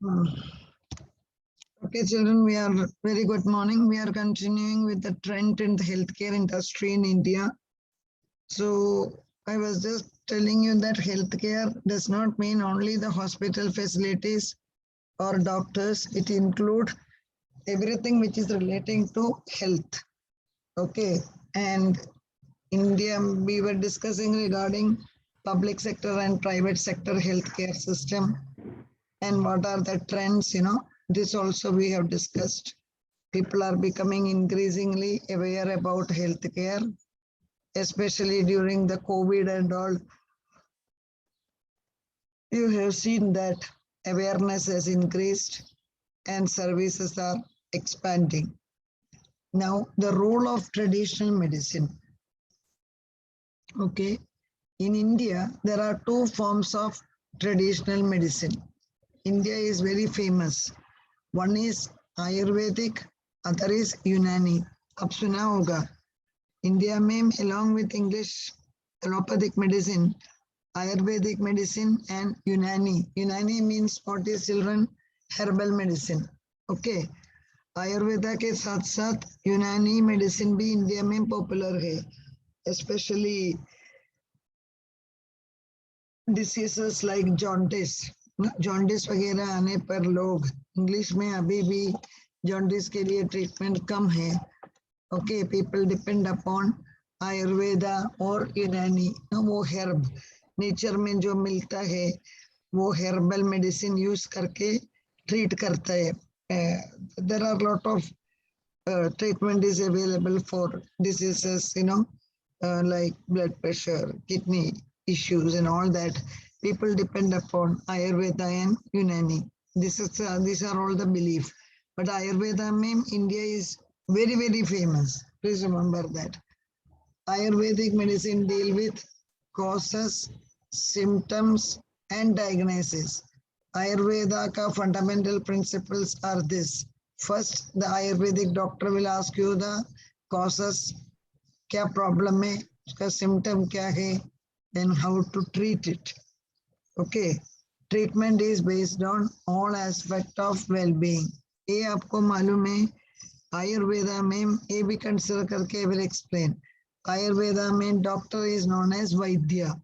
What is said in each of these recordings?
Hmm. Okay, children, we are very good morning. We are continuing with the trend in the healthcare industry in India. So I was just telling you that healthcare does not mean only the hospital facilities or doctors. It includes everything which is relating to health. Okay, and India, we were discussing regarding public sector and private sector healthcare system and what are the trends, this also we have discussed. People are becoming increasingly aware about healthcare, especially during the COVID and all. You have seen that awareness has increased and services are expanding. Now, the role of traditional medicine. Okay, in India, there are two forms of traditional medicine. India is very famous. One is Ayurvedic, other is Unani. अब सुना होगा. India में along with English allopathic medicine, Ayurvedic medicine and Unani. Unani means what is children? Herbal medicine. Okay. Ayurveda के साथ साथ यूनानी medicine भी India में पॉपुलर है, especially diseases like jaundice. Jaundice वगैरह आने पर लोग इंग्लिश में अभी भी जॉन्डिस के लिए ट्रीटमेंट कम है. Okay, people depend upon Ayurveda और यूनानी. वो हर्ब नेचर में जो मिलता है वो हर्बल मेडिसिन यूज करके ट्रीट करता है. There are lot of treatment is available for diseases, like blood pressure, kidney issues and all that. People depend upon Ayurveda and Unani. These are all the belief. But Ayurveda, India is very, very famous. Please remember that. Ayurvedic medicine deal with causes, symptoms and diagnosis. Ayurveda ka fundamental principles are this. First, the Ayurvedic doctor will ask you the causes, क्या problem है, उसका symptom क्या है, and how to treat it. Okay, treatment is based on all aspect of well-being. ये आपको मालूम है, आयुर्वेदा में ये भी consider करके will explain. आयुर्वेदा में doctor is known as Vaidya.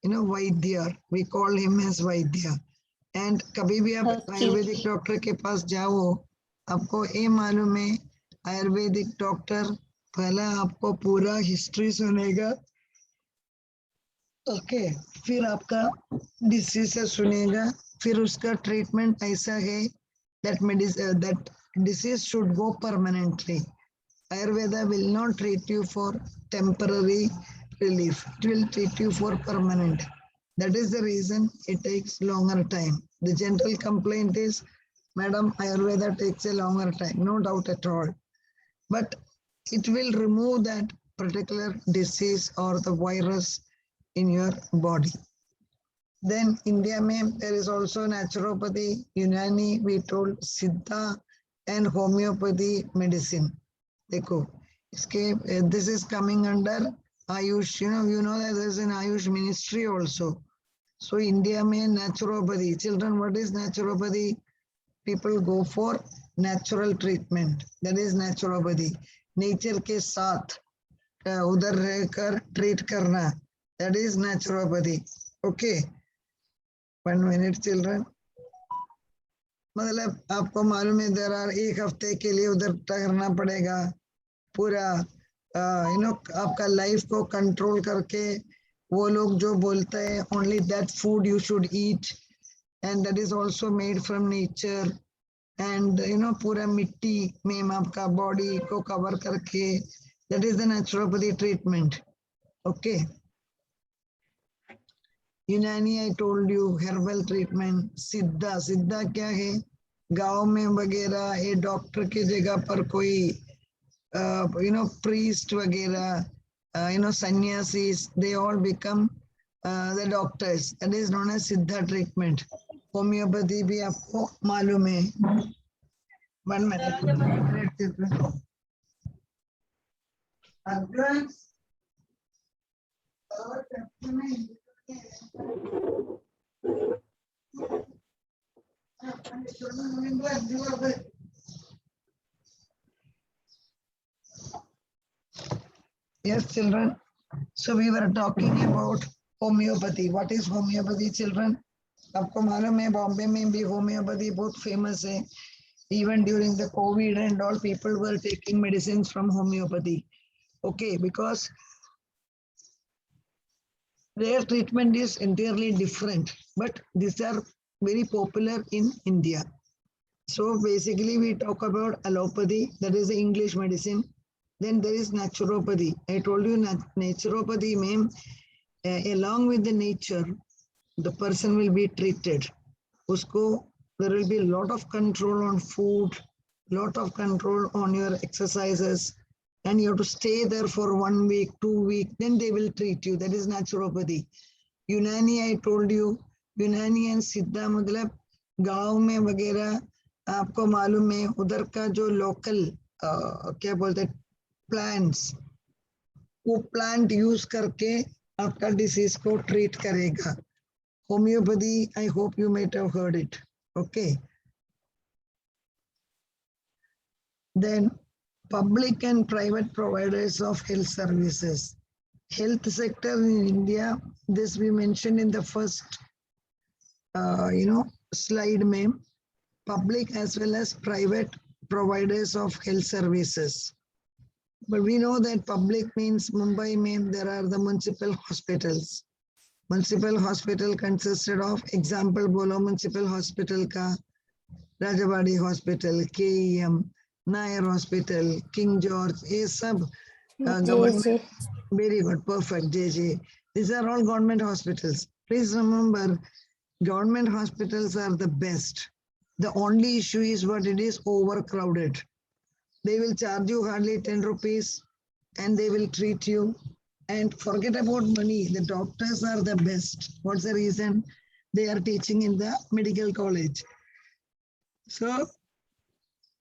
Vaidya, we call him as Vaidya. And कभी भी आप आयुर्वेदिक डॉक्टर के पास जाओ, आपको ये मालूम है आयुर्वेदिक डॉक्टर पहला आपको पूरा हिस्ट्री सुनेगा. ओके, फिर आपका डिसीज सुनेगा, फिर उसका ट्रीटमेंट ऐसा है that disease should go permanently. Ayurveda will not treat you for temporary relief. It will treat you for permanent. That is the reason it takes longer time. The general complaint is, Madam, Ayurveda takes a longer time. No doubt at all. But it will remove that particular disease or the virus in your body. Then India mein, there is also naturopathy, Unani, we told Siddha and homeopathy medicine. देखो, इसके this is coming under Ayush. You know that there is an Ayush ministry also. So India mein naturopathy. Children, what is naturopathy? People go for natural treatment. That is naturopathy. Nature के साथ उधर रहकर treat करना. That is naturopathy. Okay. 1 minute, children. मतलब आपको मालूम है there are एक हफ्ते के लिए उधर ठहरना पड़ेगा. पूरा आपका लाइफ को कंट्रोल करके वो लोग जो बोलते हैं only that food you should eat and that is also made from nature and पूरा मिट्टी में आपका बॉडी को कवर करके, that is the naturopathy treatment. Okay. यूनानी I told you herbal treatment. सिद्धा क्या है? गांव में वगैरह ये डॉक्टर की जगह पर कोई priest वगैरह sannyasis, they all become the doctors. That is known as सिद्धा treatment. होम्योपैथी भी आपको मालूम है. 1 minute. Yes, children. So we were talking about homeopathy. What is homeopathy, children? आपको मालूम है बॉम्बे में भी होम्योपैथी बहुत फेमस है. Even during the COVID and all, people were taking medicines from homeopathy. Okay, because their treatment is entirely different, but these are very popular in India. So basically we talk about allopathy, that is the English medicine. Then there is naturopathy. I told you naturopathy means along with the nature, the person will be treated. Usko, there will be a lot of control on food, lot of control on your exercises, and you have to stay there for 1 week, 2 weeks, then they will treat you. That is naturopathy. Unani, I told you, Unani and Siddha मतलब गांव में वगैरह आपको मालूम है उधर का जो लोकल क्या बोलते हैं प्लांट्स, वो प्लांट यूज करके आपका डिसीज को ट्रीट करेगा. Homeopathy, I hope you might have heard it. Okay. Then public and private providers of health services. Health sector in India, this we mentioned in the first, slide, ma'am. Public as well as private providers of health services. But we know that public means Mumbai, ma'am, there are the municipal hospitals. Municipal hospital consisted of, example bolo municipal hospital ka, Rajawadi Hospital, KEM, Nair Hospital, King George, ये सब government. Very good, perfect, JJ. These are all government hospitals. Please remember, government hospitals are the best. The only issue is what it is overcrowded. They will charge you hardly 10 rupees and they will treat you. And forget about money, the doctors are the best. What's the reason? They are teaching in the medical college. So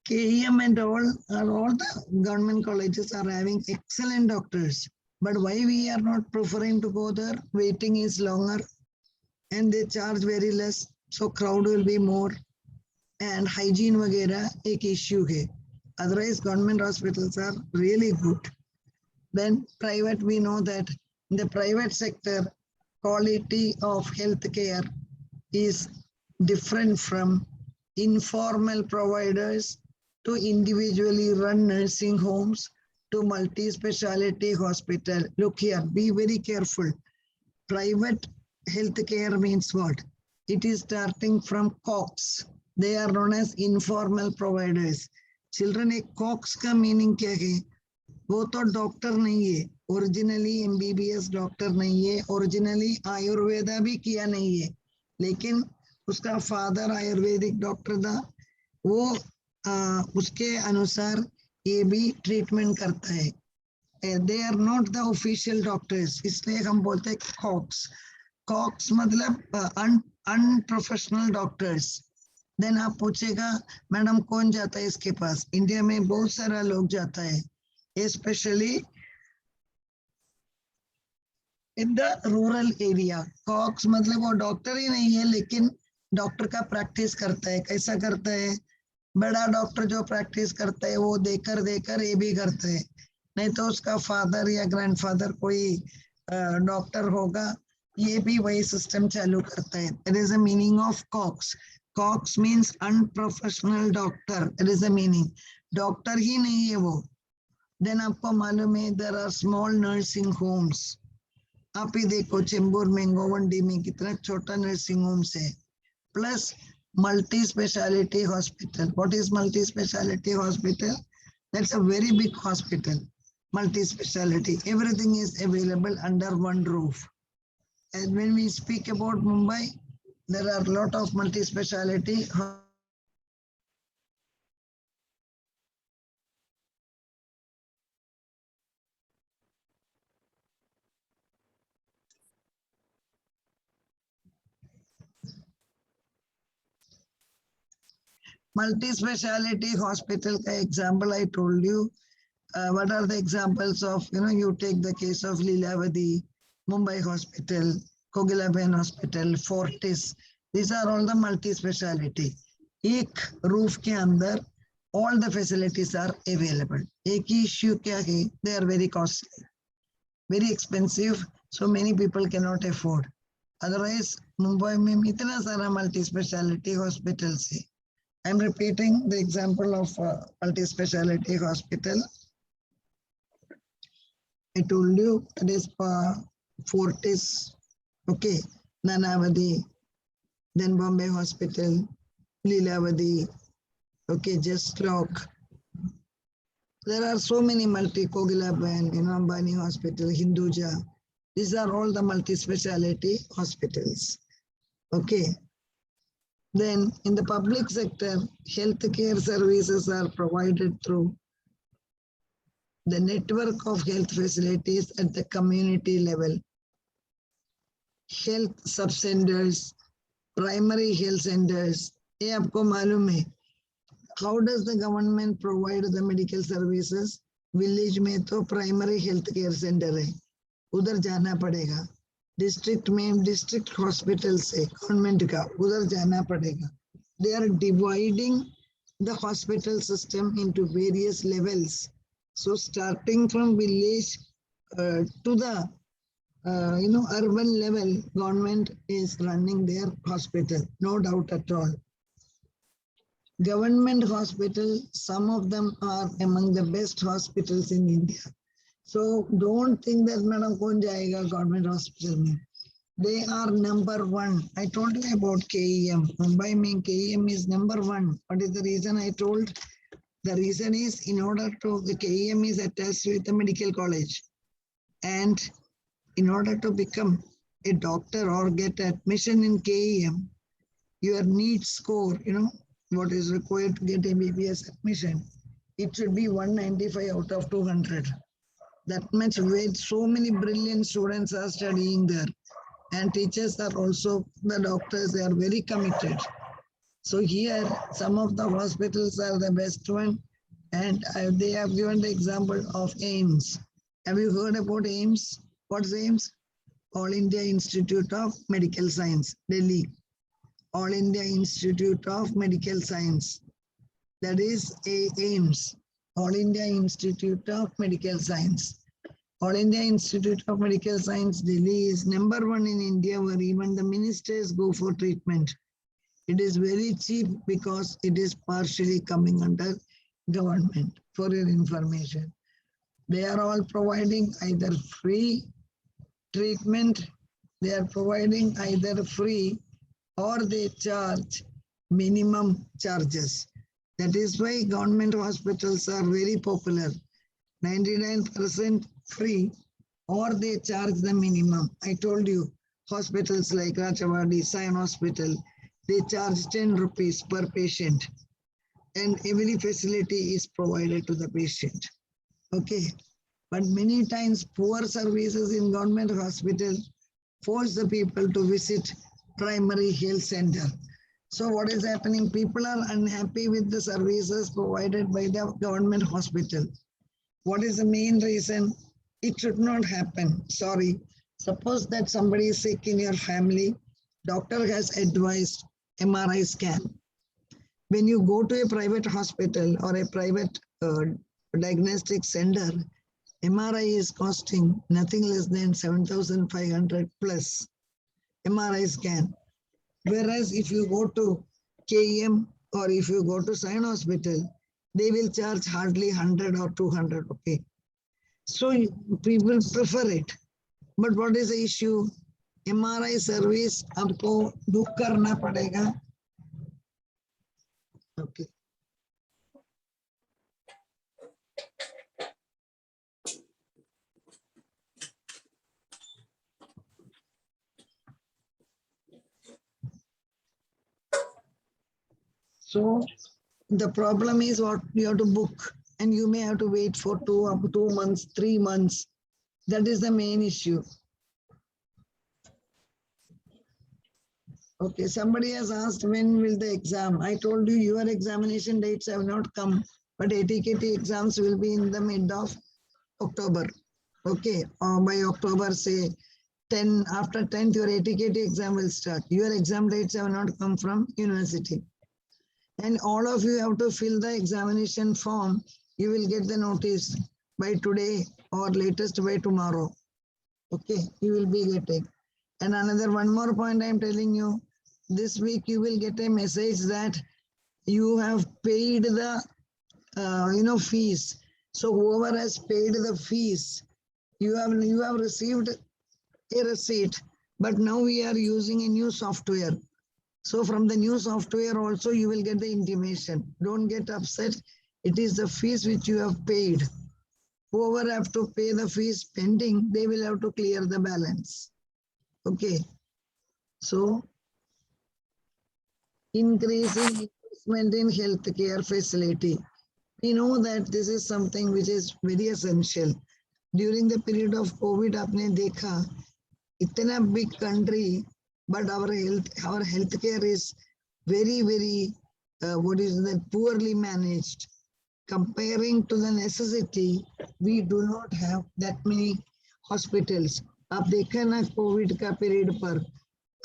KEM and all the government colleges are having excellent doctors. But why we are not preferring to go there? Waiting is longer and they charge very less. So crowd will be more and hygiene वगैरह एक issue है. Otherwise government hospitals are really good. Then private, we know that in the private sector, quality of health care is different from informal providers to individually run nursing homes to multi-speciality hospital. Look here, be very careful. Private health care means what? It is starting from COX. They are known as informal providers. Children, a COX का meaning क्या है? वो तो doctor नहीं है, originally MBBS doctor नहीं है, originally Ayurveda भी किया नहीं है, लेकिन उसका फादर आयुर्वेदिक डॉक्टर था, वो उसके अनुसार ये भी ट्रीटमेंट करता है. They are not the official doctors, इसलिए हम बोलते हैं कॉक्स. कॉक्स मतलब अनप्रोफेशनल डॉक्टर्स. देन आप पूछेगा मैडम कौन जाता है इसके पास? इंडिया में बहुत सारा लोग जाता है, especially in the rural area. Quacks मतलब वो डॉक्टर ही नहीं है लेकिन डॉक्टर का प्रैक्टिस करता है. कैसा करता है? बड़ा डॉक्टर जो प्रैक्टिस करता है वो देकर ये भी करता है, नहीं तो उसका फादर या ग्रैंडफादर कोई डॉक्टर होगा, ये भी वही सिस्टम चालू करता है. That is the meaning of COX. COX means unprofessional doctor. That is the meaning. Doctor ही नहीं है वो. Then आपको मालूम है there are small nursing homes. आप ही देखो चेंबूर में, गोवंडी में कितना छोटा नर्सिंग होम्स है. Plus multi speciality hospital. What is multi speciality hospital? That's a very big hospital. Multi speciality. Everything is available under one roof. And when we speak about Mumbai, there are a lot of multi speciality. Multi-speciality hospital ka example I told you. What are the examples of, you take the case of Lilavati, Mumbai Hospital, Kogilabhen Hospital, Fortis. These are all the multi-speciality. एक roof के अंदर all the facilities are available. एक ही issue क्या है? They are very costly, very expensive, so many people cannot afford. Otherwise, Mumbai में इतना सारा multi-speciality hospitals है. I'm repeating the example of multi-speciality hospital. I told you it is Fortis, okay, Nanavati, then Bombay Hospital, Leelavati, okay, Just Rock. There are so many Kogilaban, Ambani Hospital, Hinduja. These are all the multi-speciality hospitals. Okay. Then in the public sector, healthcare services are provided through the network of health facilities at the community level. Health sub-centers, primary health centers. ये आपको मालूम है. How does the government provide the medical services? Village में तो primary health care center है, उधर जाना पड़ेगा. District में district hospitals है government का, उधर जाना पड़ेगा. They are dividing the hospital system into various levels. So starting from village to the urban level, government is running their hospital, no doubt at all. Government hospital, some of them are among the best hospitals in India. So don't think that madam kaun jayega government hospital mein. They are number one. I told you about KEM. Mumbai mein KEM is number one. What is the reason I told? The reason is in order to, the KEM is attached with the medical college. And in order to become a doctor or get admission in KEM, your NEET score, what is required to get MBBS admission, it should be 195 out of 200. That much weight, so many brilliant students are studying there. And teachers are also, the doctors, they are very committed. So here, some of the hospitals are the best one. And they have given the example of AIIMS. Have you heard about AIIMS? What's AIIMS? All India Institute of Medical Science, Delhi. All India Institute of Medical Science. That is AIIMS, All India Institute of Medical Science. All India Institute of Medical Science, Delhi is number one in India where even the ministers go for treatment. It is very cheap because it is partially coming under government, for your information. They are all providing either free treatment, they are providing either free or they charge minimum charges. That is why government hospitals are very popular. 99% free or they charge the minimum. I told you, hospitals like Rajawadi, Sion Hospital, they charge 10 rupees per patient and every facility is provided to the patient. Okay, but many times poor services in government hospital force the people to visit primary health center. So what is happening? People are unhappy with the services provided by the government hospital. What is the main reason? It should not happen. Sorry. Suppose that somebody is sick in your family, doctor has advised MRI scan. When you go to a private hospital or a private diagnostic center, MRI is costing nothing less than 7,500 plus MRI scan. Whereas if you go to KEM or if you go to Sion Hospital, they will charge hardly 100 or 200 rupees. So people prefer it. But what is the issue? MRI service आपको book करना पड़ेगा. Okay. So the problem is what you have to book and you may have to wait for 2 months, 3 months. That is the main issue. Okay, somebody has asked when will the exam? I told you your examination dates have not come, but ATKT exams will be in the mid of October. Okay, by October say 10, after 10th your ATKT exam will start. Your exam dates have not come from university. And all of you have to fill the examination form. You will get the notice by today or latest by tomorrow. Okay, you will be getting. And another one more point I am telling you, this week you will get a message that you have paid the fees. So whoever has paid the fees, you have received a receipt, but now we are using a new software. So from the new software also you will get the intimation. Don't get upset. It is the fees which you have paid. Whoever have to pay the fees pending, they will have to clear the balance. Okay. So increasing investment in healthcare facility. We know that this is something which is very essential. During the period of COVID, आपने देखा इतना big country, but our healthcare is very what is that, poorly managed. Comparing to the necessity, we do not have that many hospitals. आप देखा ना COVID का period पर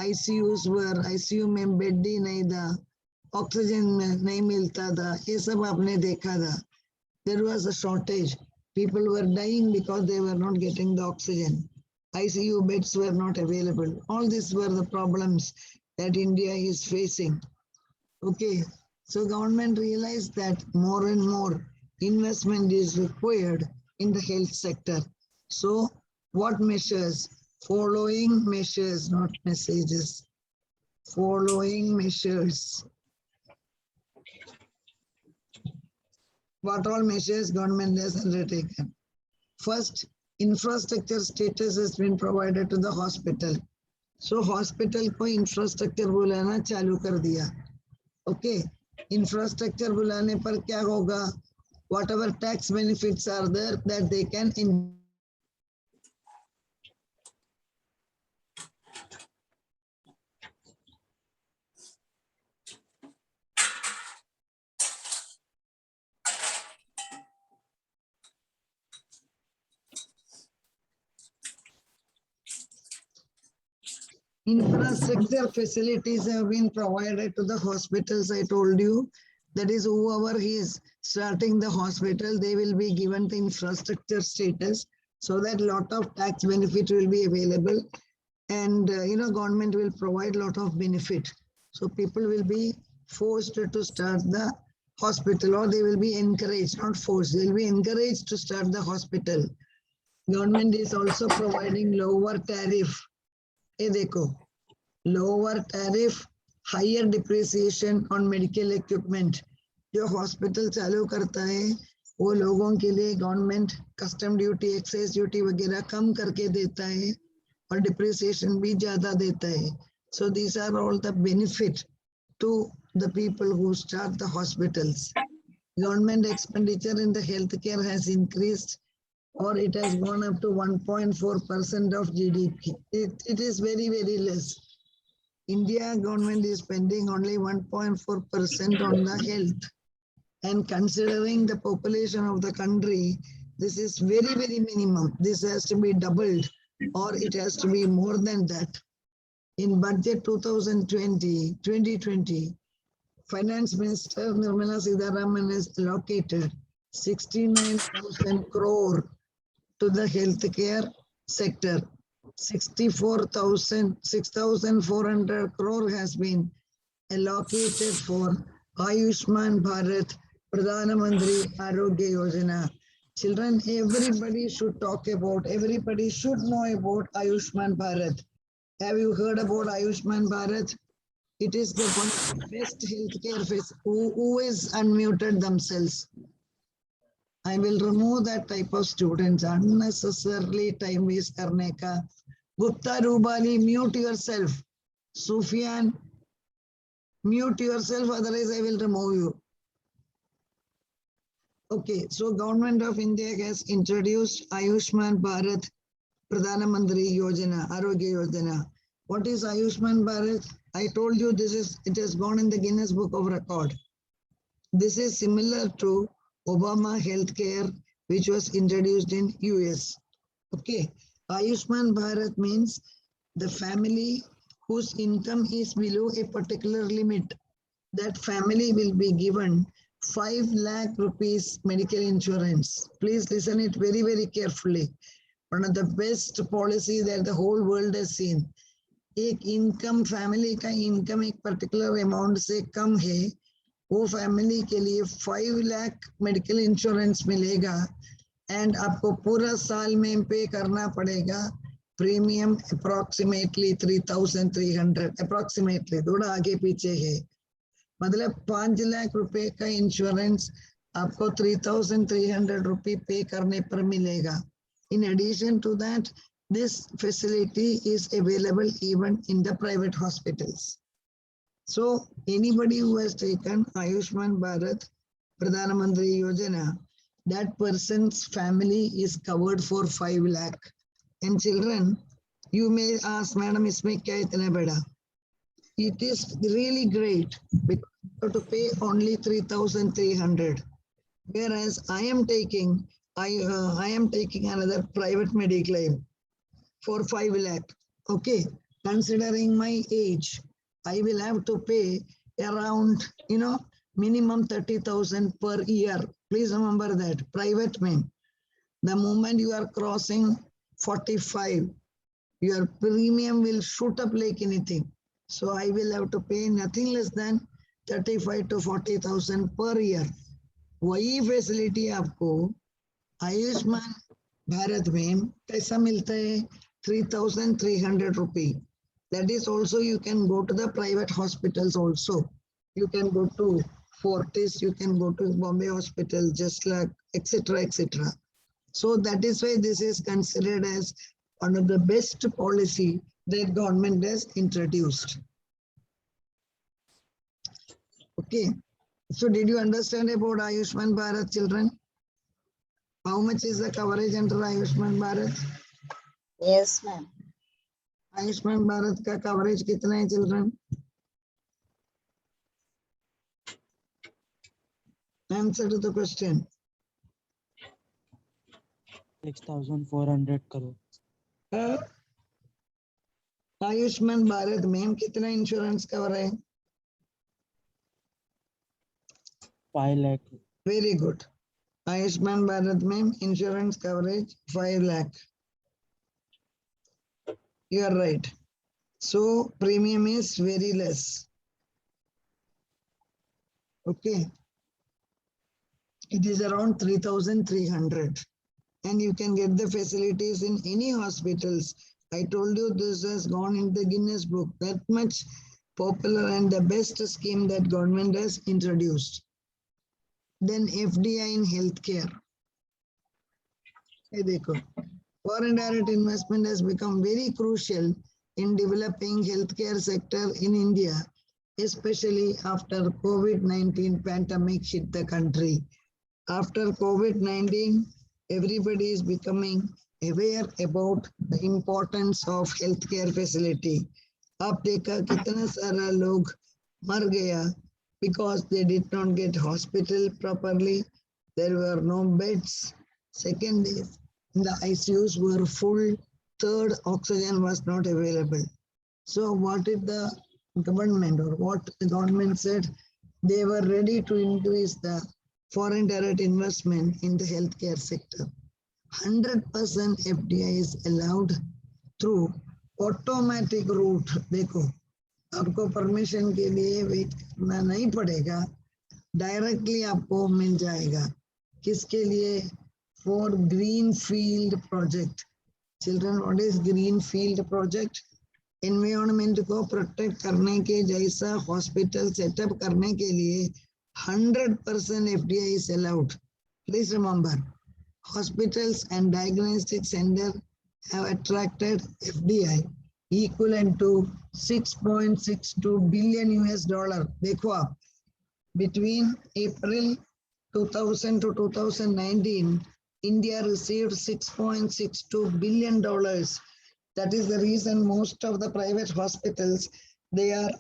ICUs were, ICU में bed ही नहीं था, ऑक्सीजन नहीं मिलता था, ये सब आपने देखा था. There was a shortage. People were dying because they were not getting the oxygen. ICU beds were not available. All these were the problems that India is facing. Okay, so government realized that more and more investment is required in the health sector. So what measures? Following measures, not messages. Following measures. What all measures government has undertaken? First, infrastructure status has been provided to the hospital. So hospital को infrastructure बुलाना चालू कर दिया. Okay, infrastructure बुलाने पर क्या होगा? Whatever tax benefits are there, that they can infrastructure facilities have been provided to the hospitals. I told you, that is whoever is starting the hospital, they will be given the infrastructure status, so that lot of tax benefit will be available, and government will provide lot of benefit. So people will be forced to start the hospital, or they will be encouraged, not forced, they will be encouraged to start the hospital. Government is also providing lower tariff. ये देखो, lower tariff, higher depreciation on medical equipment. जो hospital चालू करता है वो लोगों के लिए government custom duty, excise duty वगैरह कम करके देता है और डिप्रिसिएशन भी ज्यादा देता है. So these are all the benefit to the people who start the hospitals. Government expenditure in the healthcare has increased, or it has gone up to 1.4% of GDP. It is very less. India government is spending only 1.4% on the health. And considering the population of the country, this is very minimum. This has to be doubled, or it has to be more than that. In budget 2020, Finance Minister Nirmala Sitharaman has allocated 69,000 crore to the healthcare sector. 6,400 crore has been allocated for Ayushman Bharat Pradhan Mantri Arogya Yojana. Children, everybody should talk about, everybody should know about Ayushman Bharat. Have you heard about Ayushman Bharat? It is the one of the best healthcare face. Who is unmuted themselves? I will remove that type of students. Unnecessarily time waste karne ka. Gupta Rubali, mute yourself. Sufyan, mute yourself, otherwise I will remove you. Okay, so Government of India has introduced Ayushman Bharat Pradhan Mantri Yojana, Arogya Yojana. What is Ayushman Bharat? I told you it has gone in the Guinness Book of Record. This is similar to Obama Healthcare, which was introduced in US. Okay, Ayushman Bharat means the family whose income is below a particular limit. that family will be given 5 lakh rupees medical insurance. Please listen it very, very carefully. One of the best policy that the whole world has seen. एक income family का income एक particular amount से कम है, वो family के लिए 5 lakh medical insurance मिलेगा and आपको पूरा साल में पे करना पड़ेगा प्रीमियम अप्रोक्सीमेटली 3,300 अप्रोक्सीमेटली, थोड़ा आगे पीछे है, मतलब 5 लाख रुपए का इंश्योरेंस आपको 3,300 रुपए पे करने पर मिलेगा. In addition to that, this facility is available even in the private hospitals. So anybody who has taken Ayushman Bharat Pradhan Mantri Yojana, that person's family is covered for 5 lakh. And children, you may ask, Madam, isme kya itna bada? It is really great because you have to pay only 3,300. Whereas I am taking another private mediclaim for 5 lakh. Okay, considering my age, I will have to pay around, minimum 30,000 per year. Please remember that, private mein. The moment you are crossing 45, your premium will shoot up like anything. So I will have to pay nothing less than 35 to 40,000 per year. वही facility आपको आयुष्मान भारत में कैसा मिलता है? 3,300 रुपये. That is also you can go to the private hospitals also. You can go to Fortis, you can go to Bombay Hospital, just like etc. etc. So that is why this is considered as one of the best policy that government has introduced. Okay. So did you understand about Ayushman Bharat, children? How much is the coverage under Ayushman Bharat? Yes, ma'am. Ayushman Bharat का coverage कितना है, children? Answer to the question. 6,400 crore. Ayushman Bharat में कितना insurance cover है? 5 lakh. Very good. Ayushman Bharat में insurance coverage 5 lakh. You are right. So premium is very less. Okay. It is around 3,300. And you can get the facilities in any hospitals. I told you this has gone in the Guinness Book. That much popular and the best scheme that government has introduced. Then FDI in healthcare. Hey, dekho. Foreign direct investment has become very crucial in developing healthcare sector in India, especially after COVID-19 pandemic hit the country. After COVID-19, everybody is becoming aware about the importance of healthcare facility. आप देखा कितना सारा लोग मर गया because they did not get hospital properly. There were no beds. Second is the ICUs were full. Third, oxygen was not available. So what did the government or what the government said? They were ready to increase the foreign direct investment in the healthcare sector. 100% FDI is allowed through automatic route. देखो, आपको permission के लिए wait करना नहीं पड़ेगा, directly आपको मिल जाएगा. किसके लिए? For green field project. Children, what is green field project? Environment को प्रोटेक्ट करने के जैसा हॉस्पिटल सेटअप करने के लिए 100% FDI is allowed. Please remember, hospitals and diagnostic centers have attracted FDI equivalent to $6.62 billion US. देखो आप, between April 2000 to 2019, India received $6.62 billion. That is the reason most of the private hospitals, they are,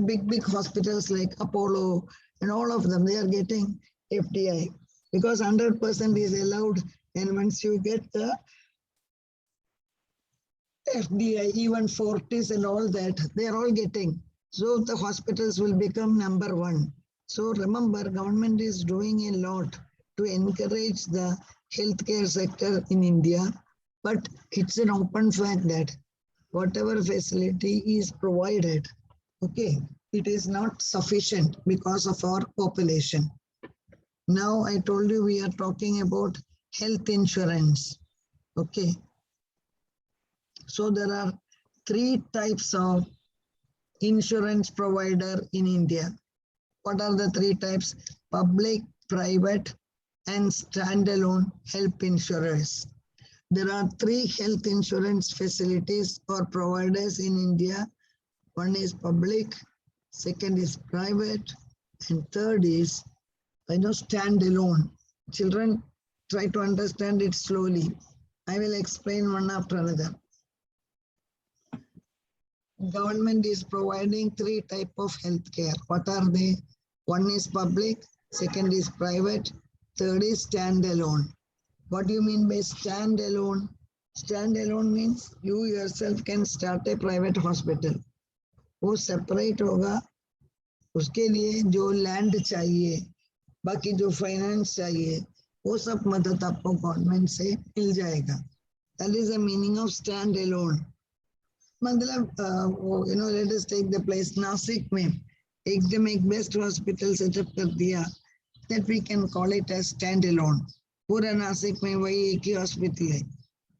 big hospitals like Apollo and all of them, they are getting FDI because 100% is allowed. And once you get the FDI, even Fortis and all that, they are all getting. So the hospitals will become number one. So remember, government is doing a lot to encourage the healthcare sector in India, but it's an open fact that whatever facility is provided, okay, it is not sufficient because of our population. Now I told you we are talking about health insurance. Okay. So there are three types of insurance provider in India. What are the three types? Public, private, and standalone health insurers. There are three health insurance facilities or providers in India. One is public, second is private, and third is standalone. Children, try to understand it slowly. I will explain one after another. Government is providing three types of healthcare. What are they? One is public, second is private, third is standalone. What do you mean by standalone? Standalone means you yourself can start a private hospital. वो separate होगा, उसके लिए जो land चाहिए, बाकी जो finance चाहिए, वो सब मदद आपको government से मिल जाएगा. That is the meaning of standalone. मतलब let us take the place Nashik में एकदम एक बेस्ट हॉस्पिटल सेटअप कर दिया, that we can call it as standalone. पूरा नासिक में वही एक ही हॉस्पिटल है,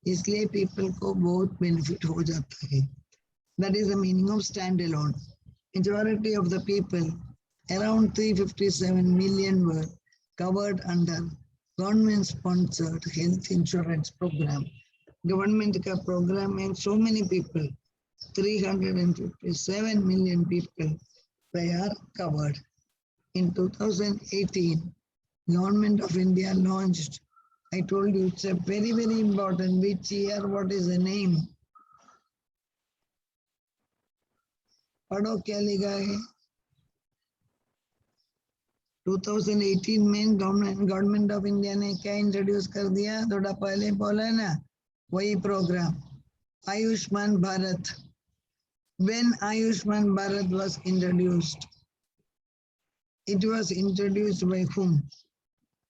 इसलिए people को बहुत benefit हो जाता है. That is the meaning of standalone. Majority of the people, around 357 million, were covered under government-sponsored health insurance program. Government का program and so many people, 357 million people, they are covered. In 2018, Government of India launched, I told you it's a very, very important, which year, what is the name? पढ़ो क्या लिखा है? 2018 में government of India ने क्या introduce कर दिया? थोड़ा पहले बोला ना, वही programme Ayushman Bharat. When Ayushman Bharat was introduced, it was introduced by whom?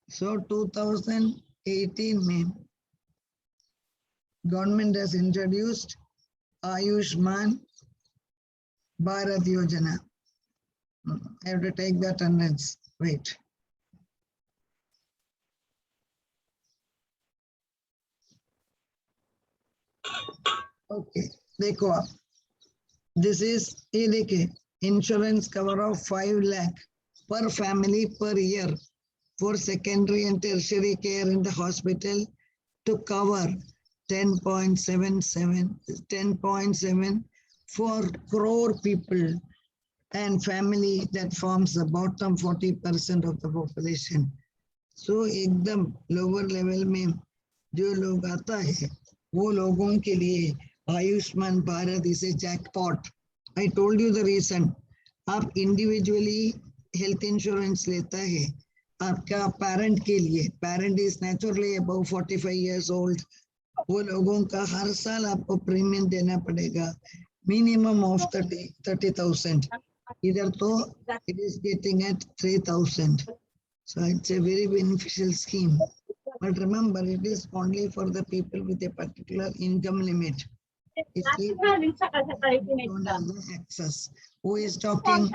So 2018 में government has introduced Ayushman Bharat Yojana. I have to take that attendance. Wait. Okay, देखो आप. This is ये देखिए, insurance cover of 5 lakh per family per year for secondary and tertiary care in the hospital to cover 10.74 crore people and family that forms the bottom 40% of the population. So एकदम lower level में जो लोग आता है, वो लोगों के लिए Ayushman Bharat is a jackpot. I told you the reason. आप individually health insurance लेता है, आपका parent के लिए, parent is naturally above 45 years old, वो लोगों का हर साल आपको प्रीमियम देना पड़ेगा, minimum of 30,000. इधर तो it is getting at 3,000. So it's a very beneficial scheme. But remember, it is only for the people with a particular income limit. इसलिए don't have the access. Who is talking?